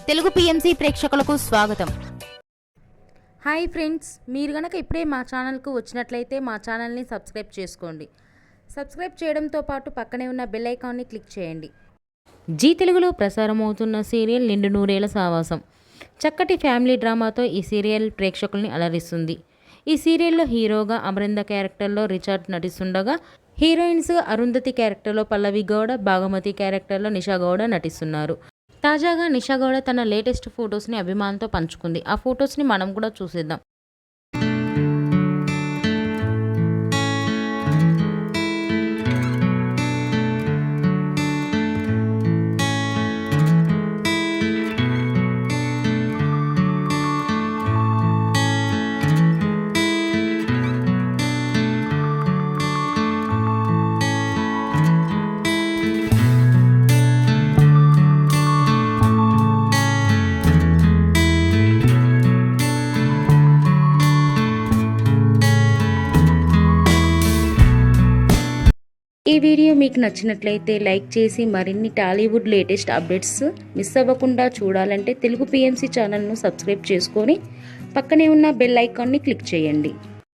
Telugu PMC ప్రేక్షకులకు స్వాగతం. Hi friends, మీరు గనక ఇప్పుడే మా ఛానల్కు వచ్చినట్లయితే మా ఛానల్ని సబ్స్క్రైబ్ చేసుకోండి. సబ్స్క్రైబ్ చేయడంతో పాటు పక్కనే ఉన్న బెల్ ఐకాన్ని క్లిక్ చేయండి. జీ తెలుగులో ప్రసారమవుతున్న సీరియల్ నిండు నూరేళ్ల సావాసం చక్కటి ఫ్యామిలీ డ్రామాతో ఈ సీరియల్ ప్రేక్షకుల్ని అలరిస్తుంది. ఈ సీరియల్లో హీరోగా అమరింద క్యారెక్టర్లో రిచర్డ్ నటిస్తుండగా, హీరోయిన్స్ అరుంధతి క్యారెక్టర్లో పల్లవి గౌడ, భాగమతి క్యారెక్టర్లో నిషా గౌడ నటిస్తున్నారు. తాజాగా నిషా గౌడ తన లేటెస్ట్ ఫొటోస్ని అభిమానులతో పంచుకుంది. ఆ ఫొటోస్ని మనం కూడా చూసేద్దాం. ఈ వీడియో మీకు నచ్చినట్లయితే లైక్ చేసి మరిన్ని టాలీవుడ్ లేటెస్ట్ అప్డేట్స్ మిస్ అవ్వకుండా చూడాలంటే తెలుగు పిఎంసి ఛానల్ను సబ్స్క్రైబ్ చేసుకొని పక్కనే ఉన్న బెల్ ఐకాన్ని క్లిక్ చేయండి.